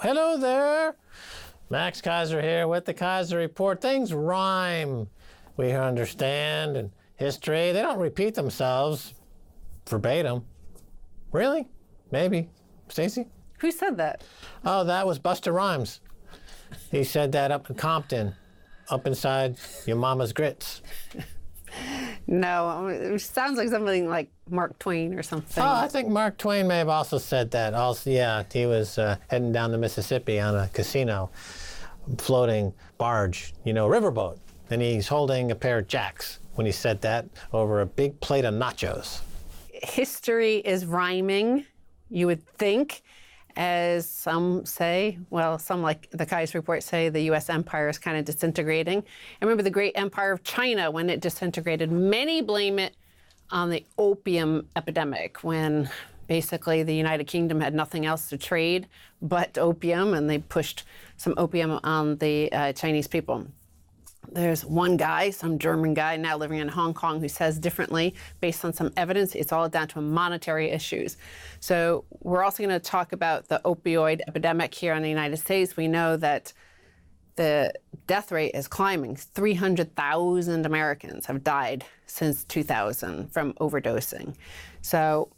Hello there. Max Keiser here with the Keiser Report. Things rhyme, we understand, in history. They don't repeat themselves verbatim. Really? Maybe. Stacy? Who said that? Oh, that was Busta Rhymes. He said that up in Compton, up inside your mama's grits. No, it sounds like something like Mark Twain or something. Oh, I think Mark Twain may have also said that. Also, yeah, he was heading down the Mississippi on a casino, floating barge, riverboat. And he's holding a pair of jacks when he said that over a big plate of nachos. History is rhyming, you would think, as some say. Well, some like the Keiser Report say the U.S. empire is kind of disintegrating. And remember the great empire of China when it disintegrated. Many blame it on the opium epidemic when basically the United Kingdom had nothing else to trade but opium, and they pushed some opium on the Chinese people. There's one guy, some German guy now living in Hong Kong, who says differently based on some evidence. It's all down to monetary issues. So we're also going to talk about the opioid epidemic here in the United States. We know that the death rate is climbing. 300,000 Americans have died since 2000 from overdosing. So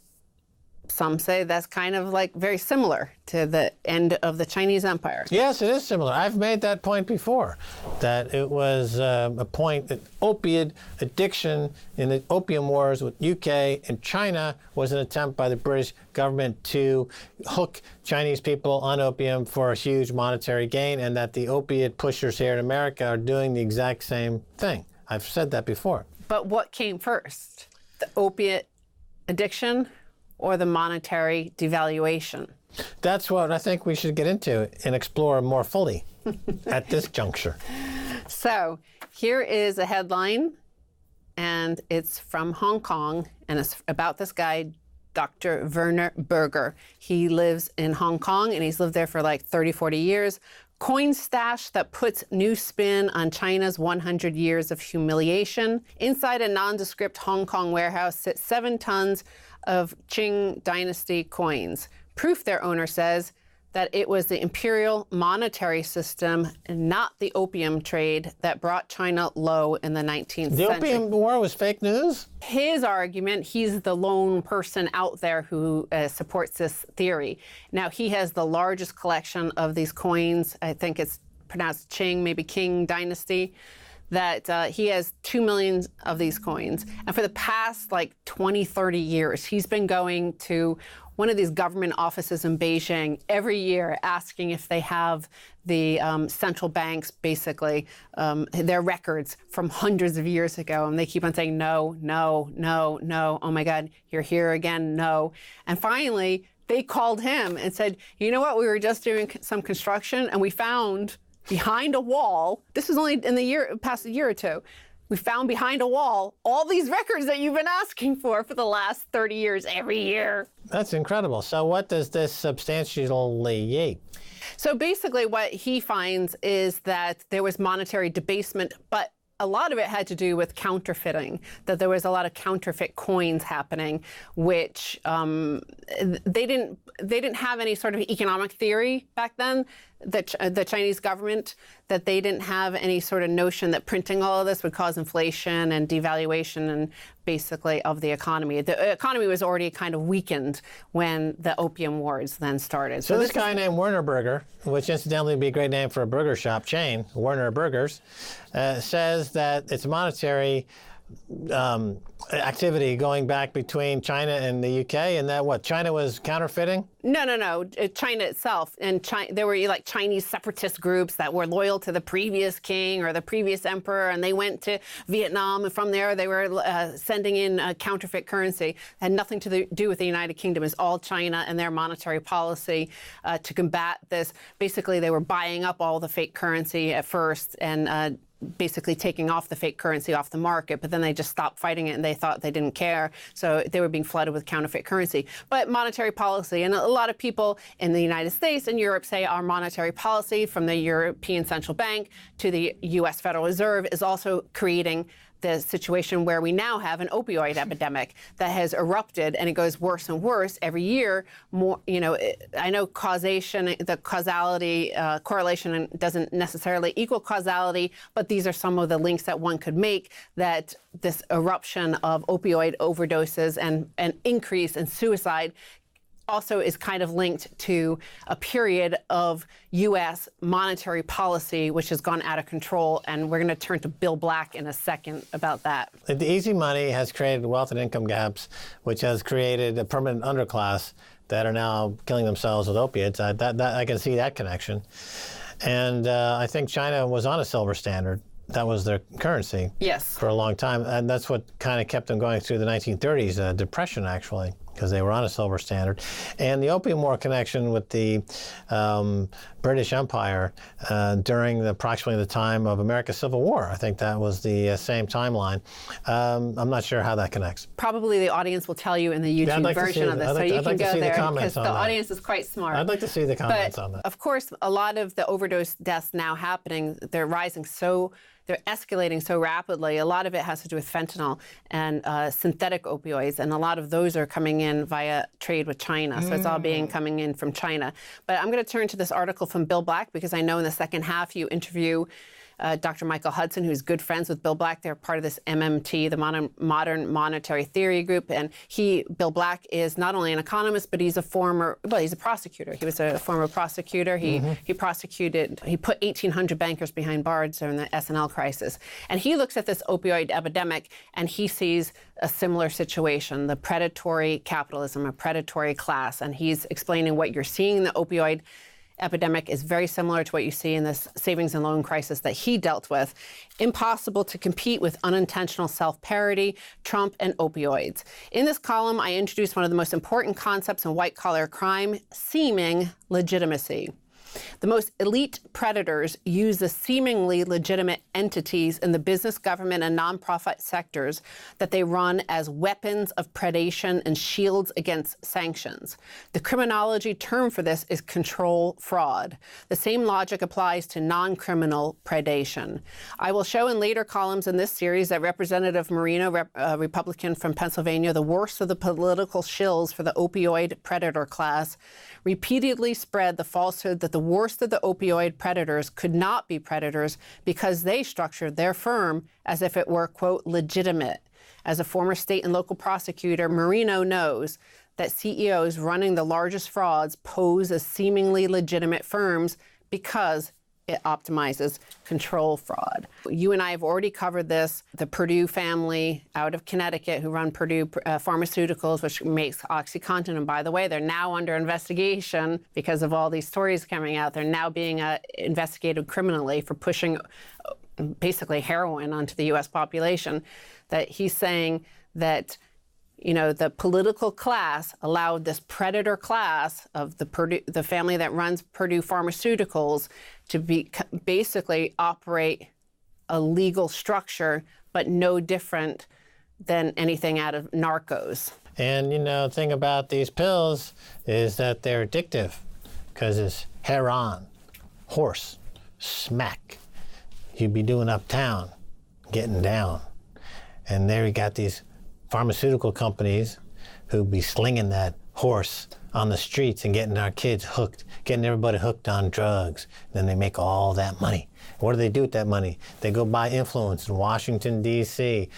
some say that's kind of like very similar to the end of the Chinese empire. Yes, it is similar. I've made that point before, that it was a point that opiate addiction in the opium wars with UK and China was an attempt by the British government to hook Chinese people on opium for a huge monetary gain, and that the opiate pushers here in America are doing the exact same thing. I've said that before. But what came first? The opiate addiction or the monetary devaluation? That's what I think we should get into and explore more fully at this juncture. So here is a headline, and it's from Hong Kong, and it's about this guy, Dr. Werner Berger. He lives in Hong Kong, and he's lived there for like 30, 40 years. Coin stash that puts new spin on China's 100 years of humiliation. Inside a nondescript Hong Kong warehouse sit 7 tons of Qing dynasty coins. Proof, their owner says, that it was the imperial monetary system, not the opium trade, that brought China low in the 19th century. The opium war was fake news? His argument, he's the lone person out there who supports this theory. Now, he has the largest collection of these coins. I think it's pronounced Qing, maybe Qing dynasty. That he has 2 million of these coins. And for the past 20, 30 years, he's been going to one of these government offices in Beijing every year asking if they have the central banks, basically, their records from hundreds of years ago. And they keep on saying, no, no, no, no. Oh my God, you're here again, no. And finally, they called him and said, you know what, we were just doing some construction and we found behind a wall, this was only in the past year or two, we found behind a wall all these records that you've been asking for the last 30 years, every year. That's incredible. So what does this substantiate? So basically what he finds is that there was monetary debasement, but a lot of it had to do with counterfeiting, that there was a lot of counterfeit coins happening, which they didn't have any sort of economic theory back then, the Chinese government, that they didn't have any sort of notion that printing all of this would cause inflation and devaluation and basically of the economy. The economy was already kind of weakened when the opium wars then started. So this guy named Werner Berger, which incidentally would be a great name for a burger shop chain, Werner Burgers, says that it's monetary activity going back between China and the UK, and that what, China was counterfeiting? No. China itself. And there were Chinese separatist groups that were loyal to the previous king or the previous emperor, and they went to Vietnam, and from there they were sending in counterfeit currency. It had nothing to do with the United Kingdom. It's all China and their monetary policy to combat this. Basically, they were buying up all the fake currency at first and basically taking off the fake currency off the market, but then they just stopped fighting it and they thought they didn't care. So they were being flooded with counterfeit currency. But monetary policy, and a lot of people in the United States and Europe say our monetary policy from the European Central Bank to the U.S. Federal Reserve is also creating the situation where we now have an opioid epidemic that has erupted, and it goes worse and worse every year. More, I know the causality, correlation doesn't necessarily equal causality, but these are some of the links that one could make, that this eruption of opioid overdoses and an increase in suicide also is kind of linked to a period of U.S. monetary policy which has gone out of control, and we're going to turn to Bill Black in a second about that. The easy money has created wealth and income gaps, which has created a permanent underclass that are now killing themselves with opiates. I can see that connection. And I think China was on a silver standard. That was their currency. Yes. For a long time, and that's what kind of kept them going through the 1930s, Depression, actually, because they were on a silver standard. And the Opium War connection with the British Empire during approximately the time of America's Civil War. I think that was the same timeline. I'm not sure how that connects. Probably the audience will tell you in the YouTube version of this, so you can go there, because the audience is quite smart. I'd like to see the comments on that. Of course, a lot of the overdose deaths now happening, they're escalating so rapidly. A lot of it has to do with fentanyl and synthetic opioids, and a lot of those are coming in via trade with China. So it's all coming in from China. But I'm going to turn to this article from Bill Black, because I know in the second half you interview Dr. Michael Hudson, who's good friends with Bill Black. They're part of this MMT, the Modern Monetary Theory Group. And Bill Black is not only an economist, but he's a prosecutor. He was a former prosecutor. He put 1,800 bankers behind bars during the S&L crisis. And he looks at this opioid epidemic, and he sees a similar situation, the predatory capitalism, a predatory class. And he's explaining what you're seeing in the opioid epidemic is very similar to what you see in this savings and loan crisis that he dealt with. Impossible to compete with unintentional self-parody, Trump, and opioids. In this column, I introduced one of the most important concepts in white-collar crime, seeming legitimacy. The most elite predators use the seemingly legitimate entities in the business, government, and nonprofit sectors that they run as weapons of predation and shields against sanctions. The criminology term for this is control fraud. The same logic applies to non-criminal predation. I will show in later columns in this series that Representative Marino, a Republican from Pennsylvania, the worst of the political shills for the opioid predator class, repeatedly spread the falsehood that the worst of the opioid predators could not be predators because they structured their firm as if it were, quote, legitimate. As a former state and local prosecutor, Marino knows that CEOs running the largest frauds pose as seemingly legitimate firms because it optimizes control fraud. You and I have already covered this. The Purdue family out of Connecticut who run Purdue Pharmaceuticals, which makes OxyContin. And by the way, they're now under investigation because of all these stories coming out. They're now being investigated criminally for pushing basically heroin onto the U.S. population. That he's saying that the political class allowed this predator class of the family that runs Purdue Pharmaceuticals to basically operate a legal structure, but no different than anything out of Narcos. And the thing about these pills is that they're addictive because it's heron, horse, smack. You'd be doing uptown, getting down. And there you got these pharmaceutical companies who'd be slinging that horse on the streets and getting our kids hooked, getting everybody hooked on drugs. Then they make all that money. What do they do with that money? They go buy influence in Washington, D.C.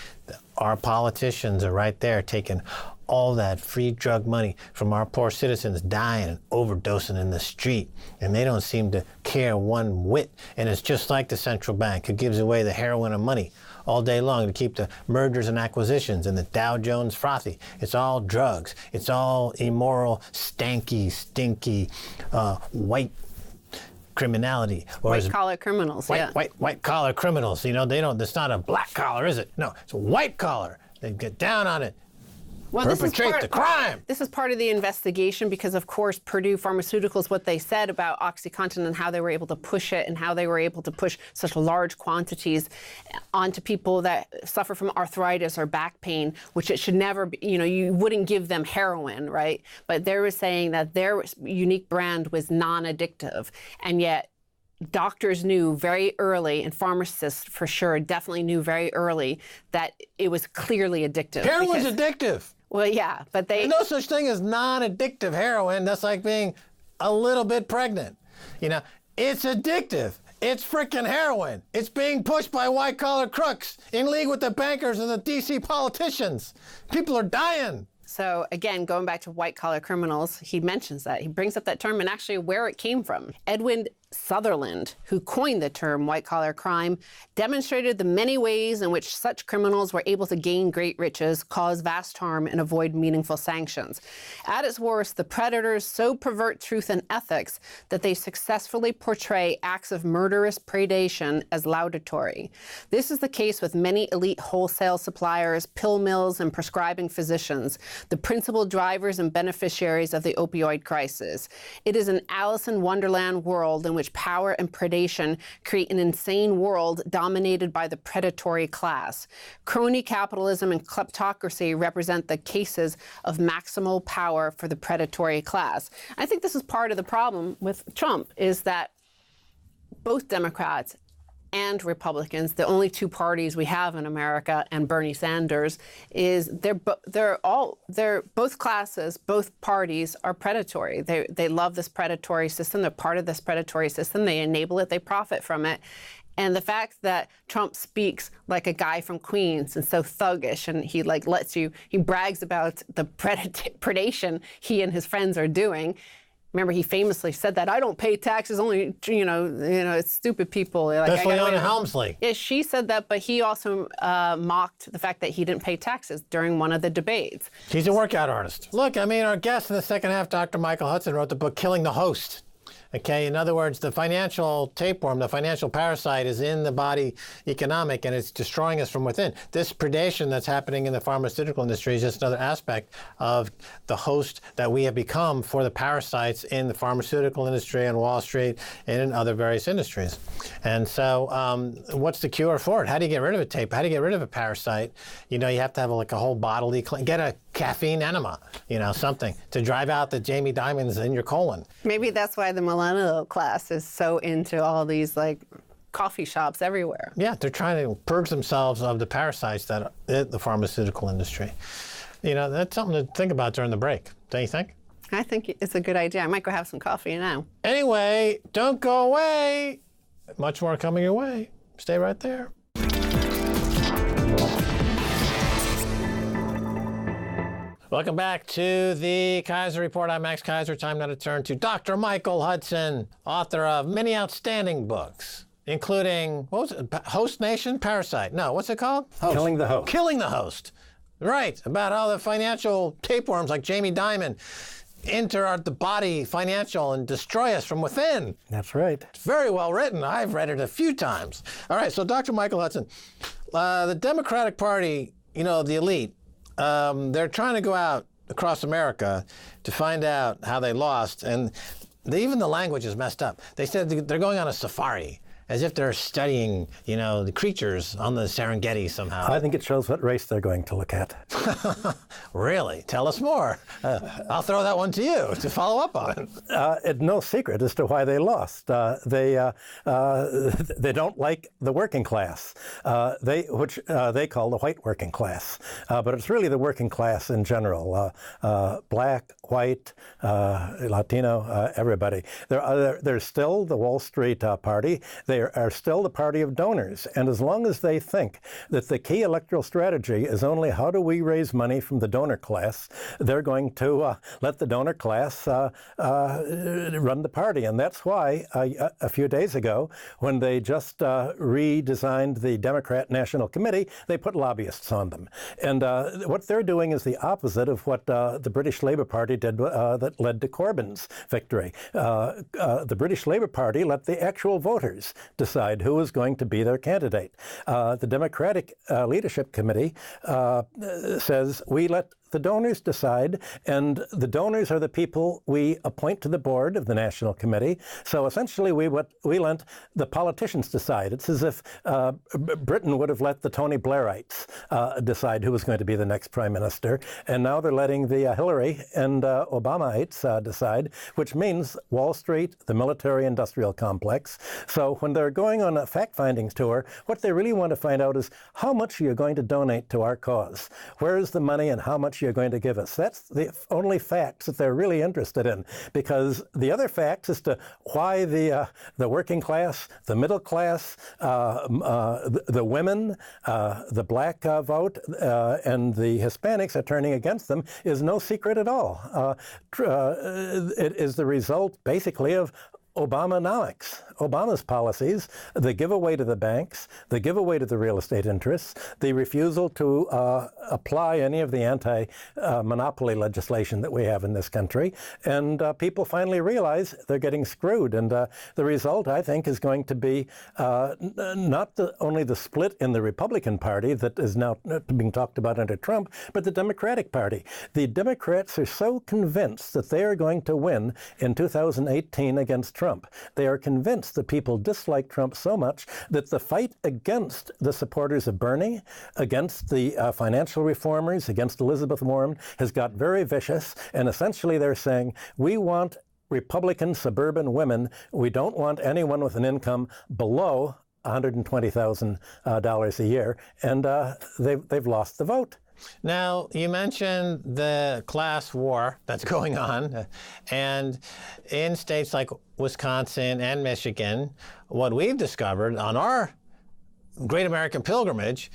Our politicians are right there taking all that free drug money from our poor citizens dying and overdosing in the street. And they don't seem to care one whit. And it's just like the central bank who gives away the heroin and money all day long to keep the mergers and acquisitions and the Dow Jones frothy. It's all drugs. It's all immoral, stanky, stinky, white criminality. White-collar criminals, yeah. White-collar criminals. It's not a black collar, is it? No, it's a white collar. They get down on it. Well, perpetrate the crime. This is part of the investigation because, of course, Purdue Pharmaceuticals, what they said about OxyContin and how they were able to push it and how they were able to push such large quantities onto people that suffer from arthritis or back pain, which it should never be, you wouldn't give them heroin, right? But they were saying that their unique brand was non-addictive, and yet doctors knew very early, and pharmacists for sure definitely knew very early, that it was clearly addictive. Heroin's addictive. Well, yeah, but There's no such thing as non-addictive heroin. That's like being a little bit pregnant. You know, it's addictive. It's freaking heroin. It's being pushed by white-collar crooks in league with the bankers and the D.C. politicians. People are dying. So again, going back to white-collar criminals, he mentions that. He brings up that term and actually where it came from. Edwin Sutherland, who coined the term white-collar crime, demonstrated the many ways in which such criminals were able to gain great riches, cause vast harm, and avoid meaningful sanctions. At its worst, the predators so pervert truth and ethics that they successfully portray acts of murderous predation as laudatory. This is the case with many elite wholesale suppliers, pill mills, and prescribing physicians, the principal drivers and beneficiaries of the opioid crisis. It is an Alice in Wonderland world in which power and predation create an insane world dominated by the predatory class. Crony capitalism and kleptocracy represent the cases of maximal power for the predatory class. I think this is part of the problem with Trump, is that both Democrats and Republicans, the only two parties we have in America, and Bernie Sanders, is both classes, both parties are predatory. They love this predatory system. They're part of this predatory system. They enable it. They profit from it. And the fact that Trump speaks like a guy from Queens and so thuggish, and he he brags about the predation he and his friends are doing. Remember, he famously said that, I don't pay taxes, only, it's stupid people. That's Leona Helmsley. Yeah, she said that, but he also mocked the fact that he didn't pay taxes during one of the debates. He's a workout artist. Look, our guest in the second half, Dr. Michael Hudson, wrote the book Killing the Host. Okay, in other words, the financial tapeworm, the financial parasite is in the body economic, and it's destroying us from within. This predation that's happening in the pharmaceutical industry is just another aspect of the host that we have become for the parasites in the pharmaceutical industry and Wall Street and in other various industries. And so what's the cure for it? How do you get rid of a tape? How do you get rid of a parasite? You have to have a whole bodily get a caffeine enema, something to drive out the Jamie Dimons in your colon. Maybe that's why the millennial class is so into all these coffee shops everywhere. Yeah, they're trying to purge themselves of the parasites that are in the pharmaceutical industry. That's something to think about during the break, don't you think? I think it's a good idea. I might go have some coffee now. Anyway, don't go away. Much more coming your way. Stay right there. Welcome back to the Keiser Report. I'm Max Keiser. Time now to turn to Dr. Michael Hudson, author of many outstanding books, including, Host Nation? Parasite. No, what's it called? Killing the Host. Killing the Host. Right, about how the financial tapeworms like Jamie Dimon enter the body financial and destroy us from within. That's right. It's very well written. I've read it a few times. All right, so Dr. Michael Hudson, the Democratic Party, the elite, they're trying to go out across America to find out how they lost, and even the language is messed up. They said they're going on a safari, as if they're studying, the creatures on the Serengeti somehow. I think it shows what race they're going to look at. Really? Tell us more. I'll throw that one to you to follow up on. It's no secret as to why they lost. They don't like the working class, which they call the white working class. But it's really the working class in general, black, white, Latino, everybody. They're still the Wall Street Party. They are still the party of donors. And as long as they think that the key electoral strategy is only how do we raise money from the donor class, they're going to let the donor class run the party. And that's why a few days ago, when they just redesigned the Democrat National Committee, they put lobbyists on them. And what they're doing is the opposite of what the British Labour Party did that led to Corbyn's victory. The British Labour Party let the actual voters decide who is going to be their candidate. The Democratic Leadership Committee says we let the donors decide, and the donors are the people we appoint to the board of the National Committee. So essentially we let the politicians decide. It's as if Britain would have let the Tony Blairites decide who was going to be the next prime minister, and now they're letting the Hillary and Obamaites decide, which means Wall Street, the military-industrial complex. So when they're going on a fact-finding tour, what they really want to find out is how much are you going to donate to our cause? Where is the money and how much you're going to give us? That's the only facts that they're really interested in, because the other facts as to why the working class, the middle class, the women, the black vote, and the Hispanics are turning against them is no secret at all. It is the result, basically, of Obamanomics, Obama's policies, the giveaway to the banks, the giveaway to the real estate interests, the refusal to apply any of the anti-monopoly legislation that we have in this country. And people finally realize they're getting screwed. And the result, I think, is going to be not only the split in the Republican Party that is now being talked about under Trump, but the Democratic Party. The Democrats are so convinced that they are going to win in 2018 against Trump. They are convinced that people dislike Trump so much that the fight against the supporters of Bernie, against the financial reformers, against Elizabeth Warren has got very vicious. And essentially they're saying, we want Republican suburban women. We don't want anyone with an income below $120,000 a year. And they've lost the vote. Now, you mentioned the class war that's going on, and in states like Wisconsin and Michigan, what we've discovered on our Great American Pilgrimage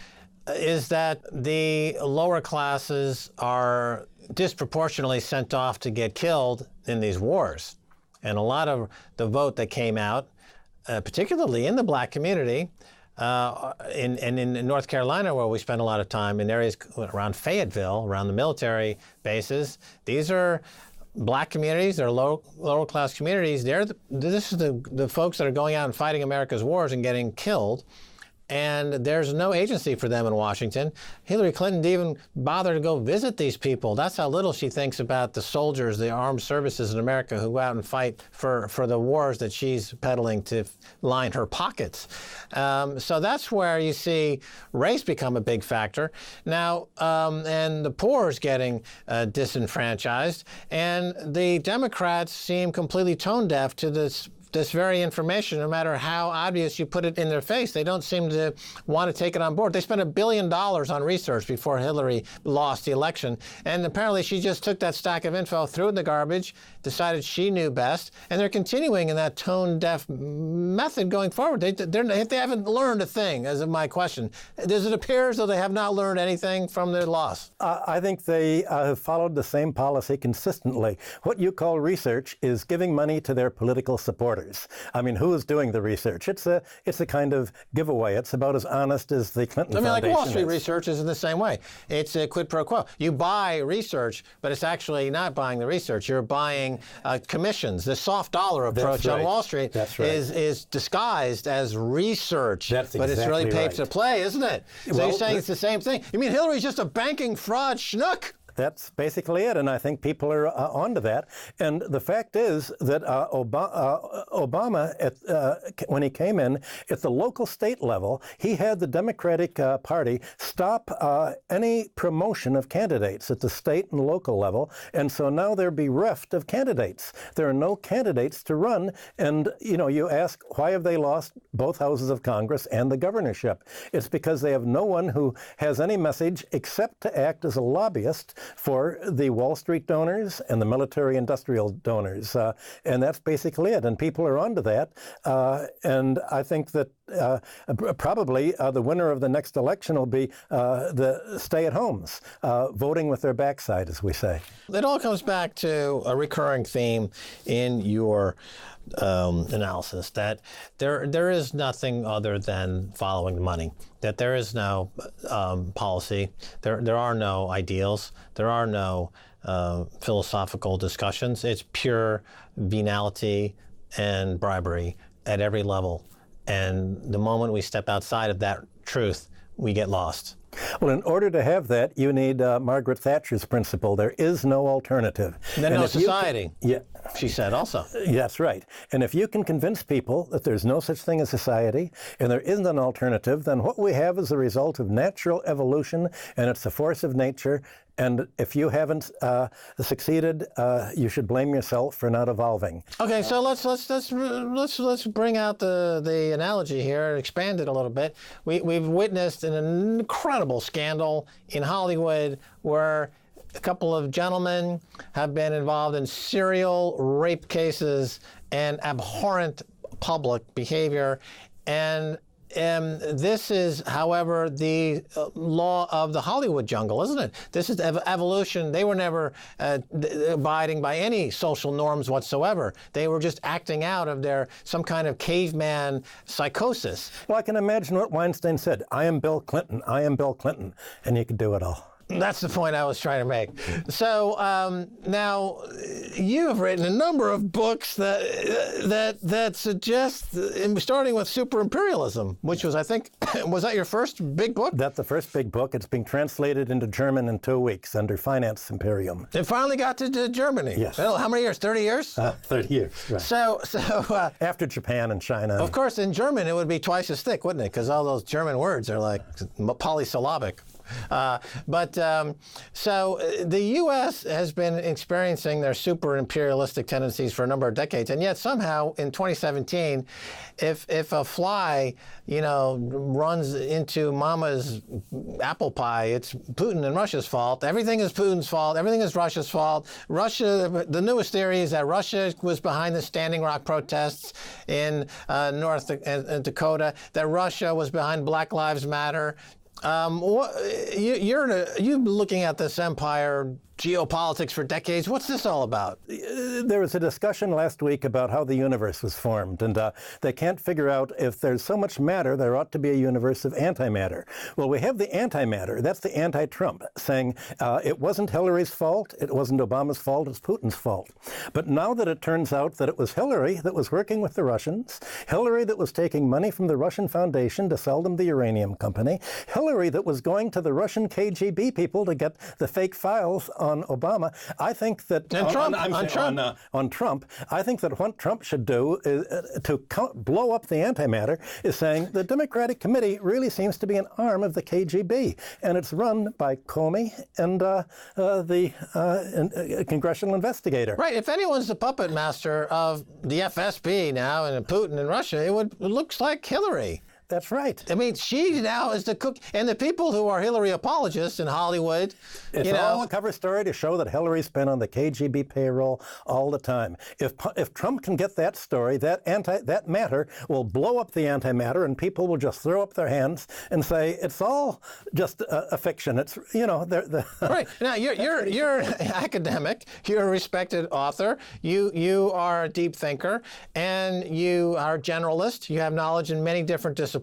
is that the lower classes are disproportionately sent off to get killed in these wars. And a lot of the vote that came out, particularly in the black community, in North Carolina, where we spend a lot of time, in areas around Fayetteville, around the military bases, these are black communities, they're lower class communities. This is the folks that are going out and fighting America's wars and getting killed. And there's no agency for them in Washington. Hillary Clinton didn't even bother to go visit these people. That's how little she thinks about the soldiers, the armed services in America who go out and fight for the wars that she's peddling to line her pockets. So that's where you see race become a big factor. Now, and the poor is getting disenfranchised. And the Democrats seem completely tone deaf to this very information, no matter how obvious you put it in their face. They don't seem to want to take it on board. They spent $1 billion on research before Hillary lost the election. And apparently she just took that stack of info, threw it in the garbage, decided she knew best. And they're continuing in that tone-deaf method going forward. They haven't learned a thing, as my question. Does it appear as though they have not learned anything from their loss? I think they have followed the same policy consistently. What you call research is giving money to their political supporters. I mean, who is doing the research? It's a kind of giveaway. It's about as honest as the Clinton Foundation like Wall Street is. Research is in the same way. It's a quid pro quo. You buy research, but it's actually not buying the research. You're buying commissions. The soft dollar approach on Wall Street is disguised as research. That's but it's really exactly paid to play, isn't it? So Well, you're saying it's the same thing. You mean Hillary's just a banking fraud schnook? That's basically it, and I think people are onto that. And the fact is that Obama, when he came in, at the local state level, he had the Democratic Party stop any promotion of candidates at the state and local level, and so now they're bereft of candidates. There are no candidates to run, and you ask, why have they lost both houses of Congress and the governorship? It's because they have no one who has any message except to act as a lobbyist for the Wall Street donors and the military-industrial donors. And that's basically it. And people are onto that. And I think that probably the winner of the next election will be the stay-at-homes, voting with their backside, as we say. It all comes back to a recurring theme in your analysis, that there is nothing other than following the money, that there is no policy, there are no ideals, there are no philosophical discussions. It's pure venality and bribery at every level. And the moment we step outside of that truth, we get lost. Well, in order to have that, you need Margaret Thatcher's principle. There is no alternative. Then no society, yeah, she said also. that's right. And if you can convince people that there's no such thing as society and there isn't an alternative, then what we have is a result of natural evolution, and it's a force of nature. And if you haven't succeeded, you should blame yourself for not evolving. Okay, so let's bring out the analogy here, expand it a little bit. We've witnessed an incredible scandal in Hollywood where a couple of gentlemen have been involved in serial rape cases and abhorrent public behavior, and this is, however, the law of the Hollywood jungle, isn't it? This is evolution. They were never abiding by any social norms whatsoever. They were just acting out of some kind of caveman psychosis. Well, I can imagine what Weinstein said. I am Bill Clinton. I am Bill Clinton. And you could do it all. That's the point I was trying to make. So now you've written a number of books that suggest, starting with super imperialism, which was, I think, was that your first big book? That's the first big book. It's being translated into German in 2 weeks under Finance Imperium. It finally got to Germany. Yes. Well, how many years? 30 years? 30 years. Right. So after Japan and China. Of course, in German it would be twice as thick, wouldn't it? Because all those German words are like polysyllabic. So the U.S. has been experiencing their super imperialistic tendencies for a number of decades, and yet somehow in 2017, if a fly, runs into Mama's apple pie, it's Putin and Russia's fault. Everything is Putin's fault. Everything is Russia's fault. Russia. The newest theory is that Russia was behind the Standing Rock protests in North Dakota. That Russia was behind Black Lives Matter. You've been looking at this empire geopolitics for decades. What's this all about? There was a discussion last week about how the universe was formed, and they can't figure out if there's so much matter, there ought to be a universe of antimatter. Well, we have the antimatter. That's the anti-Trump, saying it wasn't Hillary's fault, it wasn't Obama's fault, it's Putin's fault. But now that it turns out that it was Hillary that was working with the Russians, Hillary that was taking money from the Russian Foundation to sell them the uranium company, Hillary that was going to the Russian KGB people to get the fake files on Obama, I think that on Trump, I think that what Trump should do is, to blow up the antimatter is saying the Democratic Committee really seems to be an arm of the KGB, and it's run by Comey and the congressional investigator. Right. If anyone's the puppet master of the FSB now and Putin in Russia, it looks like Hillary. That's right. I mean, she now is the cook, and the people who are Hillary apologists in Hollywood. It's all a cover story to show that Hillary's been on the KGB payroll all the time. If Trump can get that story, that matter will blow up the antimatter, and people will just throw up their hands and say it's all just a fiction. It's right now you're an academic. You're a respected author. You are a deep thinker, and you are a generalist. You have knowledge in many different disciplines.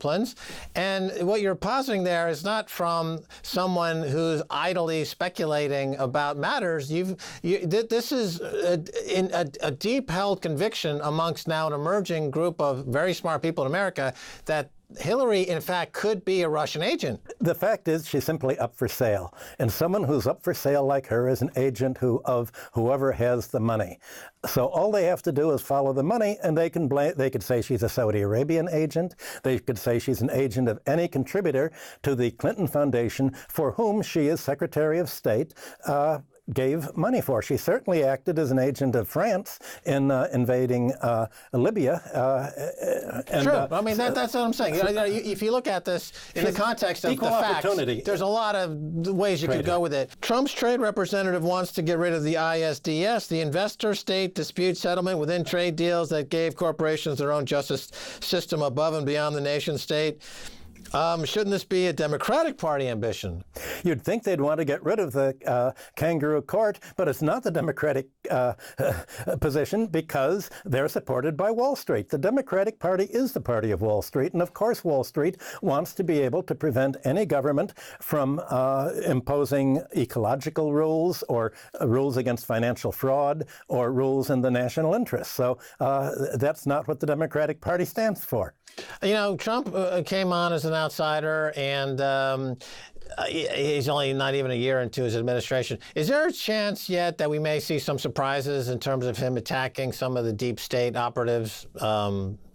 And what you're positing there is not from someone who's idly speculating about matters. This is a deep-held conviction amongst now an emerging group of very smart people in America that Hillary, in fact, could be a Russian agent. The fact is she's simply up for sale. And someone who's up for sale like her is an agent of whoever has the money. So all they have to do is follow the money, and they could say she's a Saudi Arabian agent. They could say she's an agent of any contributor to the Clinton Foundation for whom she is Secretary of State. Gave money for. She certainly acted as an agent of France in invading Libya. True. I mean, that's what I'm saying. If you look at this in the context of the facts, there's a lot of ways you could go with it. Trump's trade representative wants to get rid of the ISDS, the investor-state dispute settlement within trade deals that gave corporations their own justice system above and beyond the nation-state. Shouldn't this be a Democratic Party ambition? You'd think they'd want to get rid of the kangaroo court, but it's not the Democratic position because they're supported by Wall Street. The Democratic Party is the party of Wall Street, and of course Wall Street wants to be able to prevent any government from imposing ecological rules or rules against financial fraud or rules in the national interest. So that's not what the Democratic Party stands for. Trump came on as an outsider, and He's only not even a year into his administration. Is there a chance yet that we may see some surprises in terms of him attacking some of the deep state operatives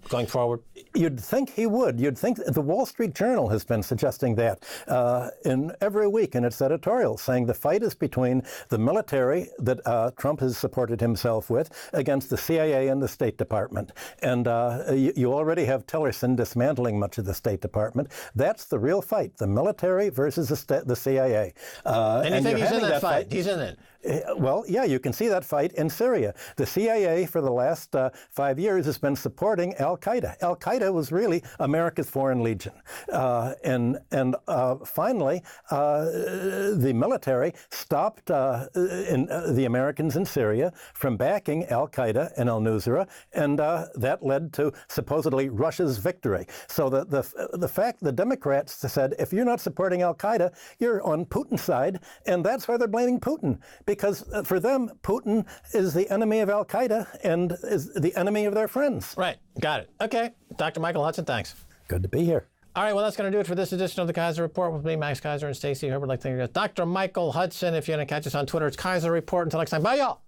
going forward? You'd think he would. You'd think the Wall Street Journal has been suggesting that in every week in its editorials, saying the fight is between the military that Trump has supported himself with against the CIA and the State Department. And you already have Tillerson dismantling much of the State Department. That's the real fight, the military versus the CIA. And you think he's in that fight? He's in it. Well, yeah, you can see that fight in Syria. The CIA for the last 5 years has been supporting al-Qaeda. Al-Qaeda was really America's foreign legion. And finally, the military stopped the Americans in Syria from backing al-Qaeda and al-Nusra, and that led to supposedly Russia's victory. So the fact the Democrats said, if you're not supporting al-Qaeda, you're on Putin's side, and that's why they're blaming Putin. Because for them, Putin is the enemy of al-Qaeda and is the enemy of their friends. Right. Got it. Okay. Dr. Michael Hudson, thanks. Good to be here. All right, well, that's going to do it for this edition of the Keiser Report with me, Max Keiser, and Stacy Herbert. I'd like to thank you, Dr. Michael Hudson. If you want to catch us on Twitter, it's Keiser Report. Until next time, bye, y'all.